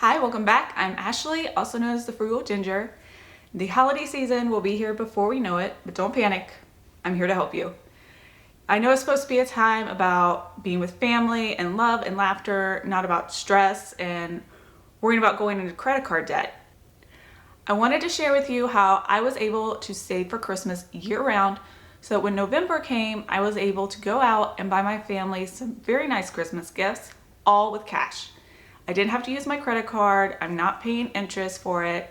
Hi, welcome back. I'm Ashley, also known as the Frugal Ginger. The holiday season will be here before we know it, but don't panic. I'm here to help you. I know it's supposed to be a time about being with family and love and laughter, not about stress and worrying about going into credit card debt. I wanted to share with you how I was able to save for Christmas year-round so that when November came, I was able to go out and buy my family some very nice Christmas gifts, all with cash. I didn't have to use my credit card. I'm not paying interest for it.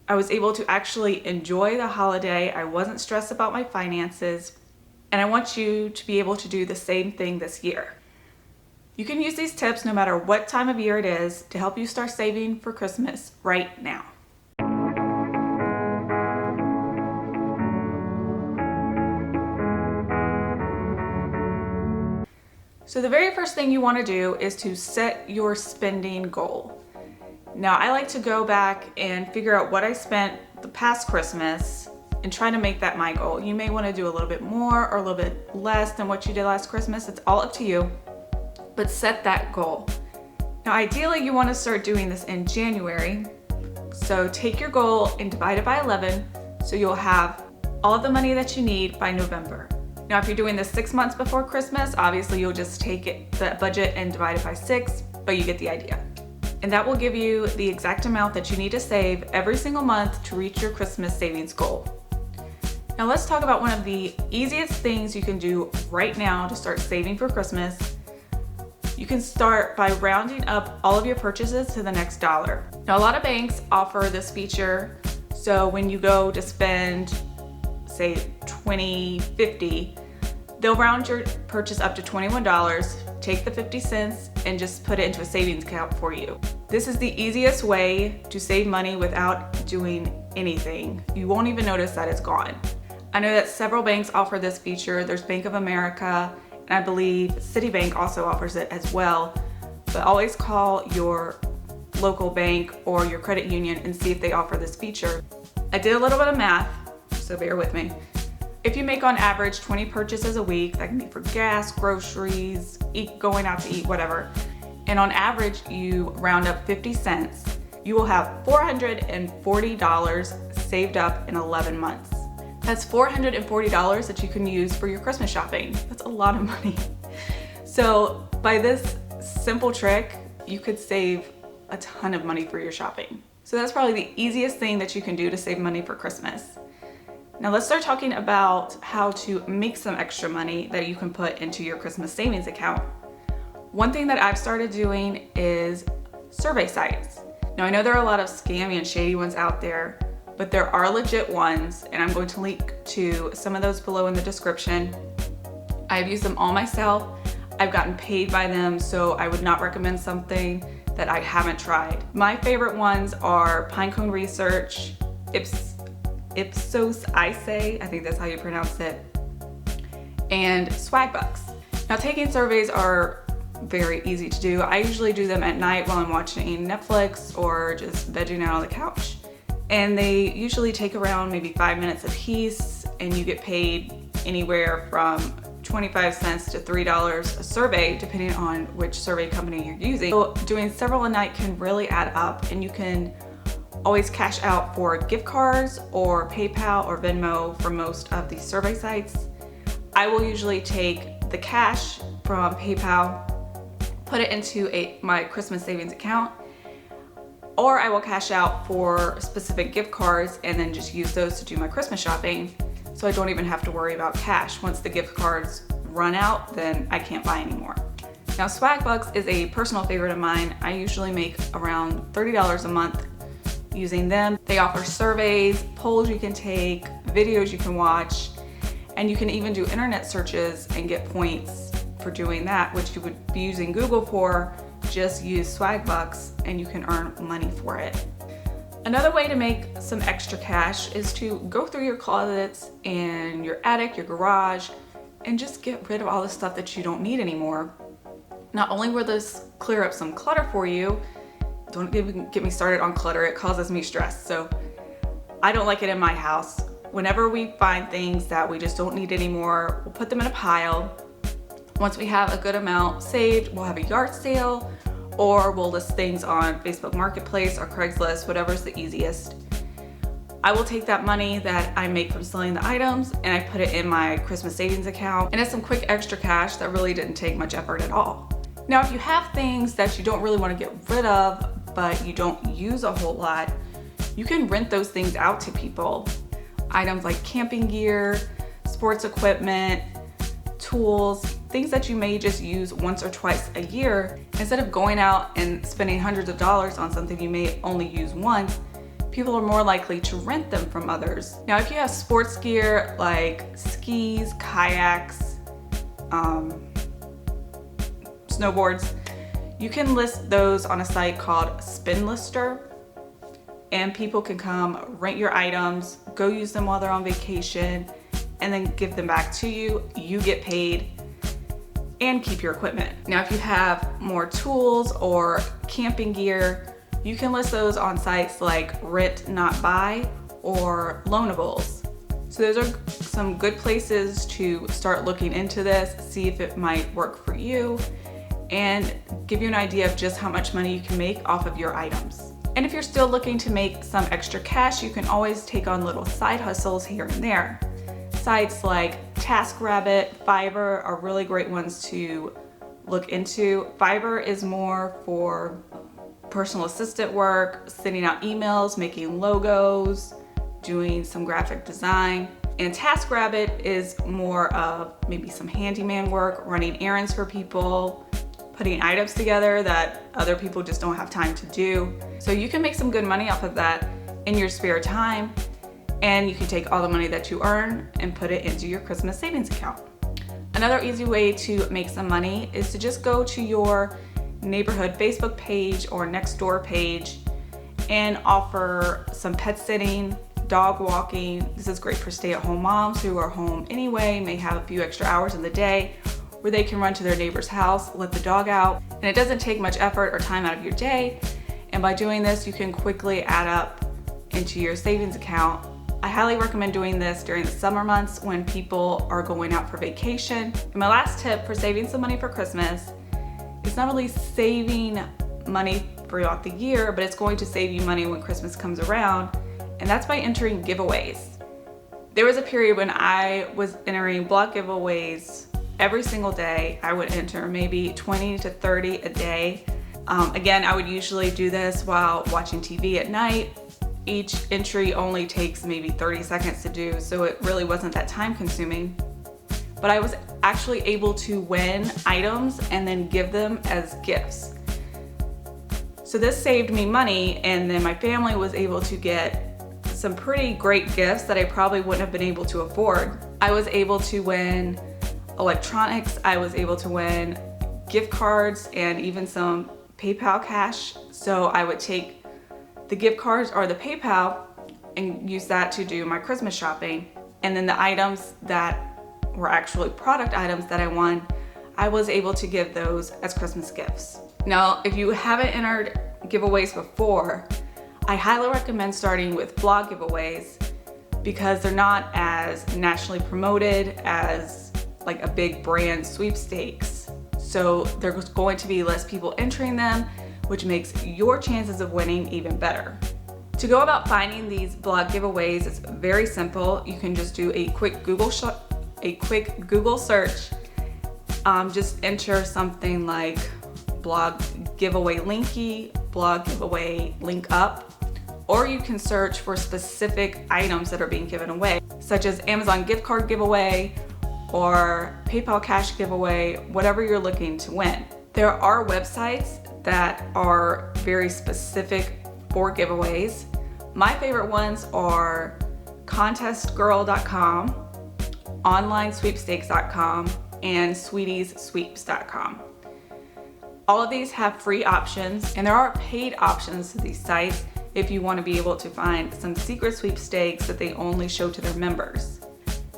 I was able to actually enjoy the holiday. I wasn't stressed about my finances. And I want you to be able to do the same thing this year. You can use these tips no matter what time of year it is to help you start saving for Christmas right now. So the very first thing you want to do is to set your spending goal. Now I like to go back and figure out what I spent the past Christmas and try to make that my goal. You may want to do a little bit more or a little bit less than what you did last Christmas. It's all up to you, but set that goal. Now ideally you want to start doing this in January. So take your goal and divide it by 11 so you'll have all of the money that you need by November. Now, if you're doing this 6 months before Christmas, obviously you'll just take the budget and divide it by 6, but you get the idea. And that will give you the exact amount that you need to save every single month to reach your Christmas savings goal. Now let's talk about one of the easiest things you can do right now to start saving for Christmas. You can start by rounding up all of your purchases to the next dollar. Now, a lot of banks offer this feature, so when you go to spend, say, $20.50, they'll round your purchase up to $21, take the 50 cents and just put it into a savings account for you. This is the easiest way to save money without doing anything. You won't even notice that it's gone. I know that several banks offer this feature. There's Bank of America, and I believe Citibank also offers it as well. But always call your local bank or your credit union and see if they offer this feature. I did a little bit of math, so bear with me. If you make on average 20 purchases a week, that can be for gas, groceries, going out to eat, whatever, and on average you round up 50 cents, you will have $440 saved up in 11 months. That's $440 that you can use for your Christmas shopping. That's a lot of money. So by this simple trick, you could save a ton of money for your shopping. So that's probably the easiest thing that you can do to save money for Christmas. Now let's start talking about how to make some extra money that you can put into your Christmas savings account. One thing that I've started doing is survey sites. Now I know there are a lot of scammy and shady ones out there, but there are legit ones, and I'm going to link to some of those below in the description. I've used them all myself. I've gotten paid by them, so I would not recommend something that I haven't tried. My favorite ones are Pinecone Research, Ipsos I think that's how you pronounce it, and Swagbucks. Now taking surveys are very easy to do. I usually do them at night while I'm watching Netflix or just vegging out on the couch. And they usually take around maybe 5 minutes a piece, and you get paid anywhere from 25 cents to $3 a survey, depending on which survey company you're using. So doing several a night can really add up, and you can always cash out for gift cards or PayPal or Venmo for most of these survey sites. I will usually take the cash from PayPal, put it into my Christmas savings account, or I will cash out for specific gift cards and then just use those to do my Christmas shopping, so I don't even have to worry about cash. Once the gift cards run out, then I can't buy anymore. Now Swagbucks is a personal favorite of mine. I usually make around $30 a month using them. They offer surveys, polls you can take, videos you can watch, and you can even do internet searches and get points for doing that, which you would be using Google for. Just use Swagbucks and you can earn money for it. Another way to make some extra cash is to go through your closets and your attic, your garage, and just get rid of all the stuff that you don't need anymore. Not only will this clear up some clutter for you, don't even get me started on clutter, it causes me stress. So I don't like it in my house. Whenever we find things that we just don't need anymore, we'll put them in a pile. Once we have a good amount saved, we'll have a yard sale or we'll list things on Facebook Marketplace or Craigslist, whatever's the easiest. I will take that money that I make from selling the items and I put it in my Christmas savings account, and it's some quick extra cash that really didn't take much effort at all. Now, if you have things that you don't really want to get rid of, but you don't use a whole lot, you can rent those things out to people. Items like camping gear, sports equipment, tools, things that you may just use once or twice a year. Instead of going out and spending hundreds of dollars on something you may only use once, people are more likely to rent them from others. Now, if you have sports gear like skis, kayaks, snowboards, you can list those on a site called Spin Lister, and people can come rent your items, go use them while they're on vacation, and then give them back to you. You get paid and keep your equipment. Now, if you have more tools or camping gear, you can list those on sites like Rent Not Buy or Loanables. So those are some good places to start looking into this, see if it might work for you, and give you an idea of just how much money you can make off of your items. And if you're still looking to make some extra cash, you can always take on little side hustles here and there. Sites like TaskRabbit, Fiverr are really great ones to look into. Fiverr is more for personal assistant work, sending out emails, making logos, doing some graphic design. And TaskRabbit is more of maybe some handyman work, running errands for people, putting items together that other people just don't have time to do. So you can make some good money off of that in your spare time, and you can take all the money that you earn and put it into your Christmas savings account. Another easy way to make some money is to just go to your neighborhood Facebook page or Nextdoor page and offer some pet sitting, dog walking. This is great for stay-at-home moms who are home anyway, may have a few extra hours in the day where they can run to their neighbor's house, let the dog out, and it doesn't take much effort or time out of your day. And by doing this, you can quickly add up into your savings account. I highly recommend doing this during the summer months when people are going out for vacation. And my last tip for saving some money for Christmas, it's not only saving money throughout the year, but it's going to save you money when Christmas comes around, and that's by entering giveaways. There was a period when I was entering blog giveaways every single day. I would enter maybe 20 to 30 a day. Again, I would usually do this while watching TV at night. Each entry only takes maybe 30 seconds to do, so it really wasn't that time consuming. But I was actually able to win items and then give them as gifts. So this saved me money, and then my family was able to get some pretty great gifts that I probably wouldn't have been able to afford. I was able to win electronics, I was able to win gift cards and even some PayPal cash. So I would take the gift cards or the PayPal and use that to do my Christmas shopping. And then the items that were actually product items that I won, I was able to give those as Christmas gifts. Now, if you haven't entered giveaways before, I highly recommend starting with blog giveaways because they're not as nationally promoted as like a big brand sweepstakes. So there's going to be less people entering them, which makes your chances of winning even better. To go about finding these blog giveaways, it's very simple. You can just do a quick Google search. Just enter something like blog giveaway linky, blog giveaway link up, or you can search for specific items that are being given away, such as Amazon gift card giveaway or PayPal cash giveaway, whatever you're looking to win. There are websites that are very specific for giveaways. My favorite ones are contestgirl.com, onlinesweepstakes.com, and sweetiessweeps.com. All of these have free options, and there are paid options to these sites if you want to be able to find some secret sweepstakes that they only show to their members.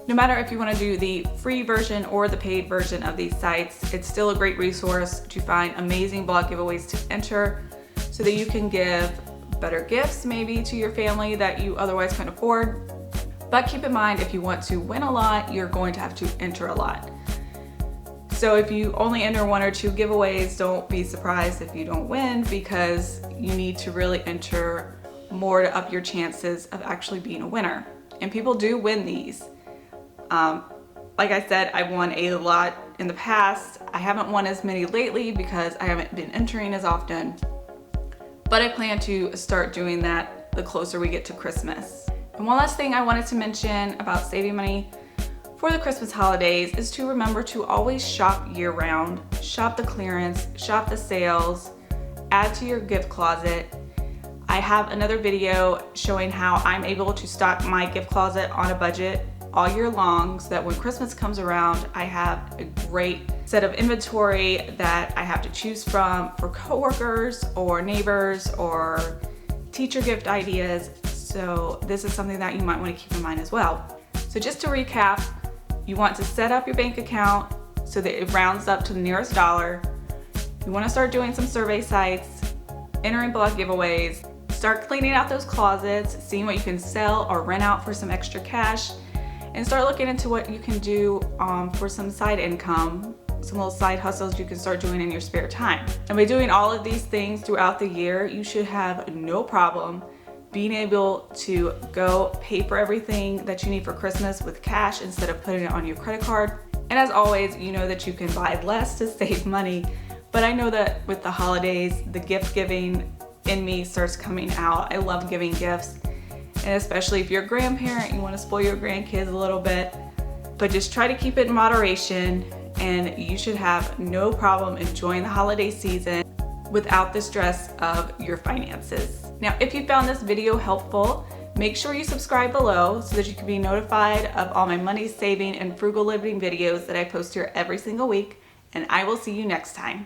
No matter if you want to do the free version or the paid version of these sites, it's still a great resource to find amazing blog giveaways to enter so that you can give better gifts maybe to your family that you otherwise couldn't afford. But keep in mind, if you want to win a lot, you're going to have to enter a lot. So if you only enter 1 or 2 giveaways, don't be surprised if you don't win, because you need to really enter more to up your chances of actually being a winner. And people do win these. Like I said, I've won a lot in the past. I haven't won as many lately because I haven't been entering as often, but I plan to start doing that the closer we get to Christmas. And one last thing I wanted to mention about saving money for the Christmas holidays is to remember to always shop year round. Shop the clearance, shop the sales, add to your gift closet. I have another video showing how I'm able to stock my gift closet on a budget all year long, so that when Christmas comes around, I have a great set of inventory that I have to choose from for coworkers or neighbors or teacher gift ideas. So this is something that you might want to keep in mind as well. So just to recap, you want to set up your bank account so that it rounds up to the nearest dollar. You want to start doing some survey sites, entering blog giveaways, start cleaning out those closets, seeing what you can sell or rent out for some extra cash, and start looking into what you can do for some side income, some little side hustles you can start doing in your spare time. And by doing all of these things throughout the year, you should have no problem being able to go pay for everything that you need for Christmas with cash instead of putting it on your credit card. And as always, you know that you can buy less to save money, but I know that with the holidays, the gift giving in me starts coming out. I love giving gifts. And especially if you're a grandparent, you want to spoil your grandkids a little bit, but just try to keep it in moderation, and you should have no problem enjoying the holiday season without the stress of your finances. Now, if you found this video helpful, make sure you subscribe below so that you can be notified of all my money saving and frugal living videos that I post here every single week, and I will see you next time.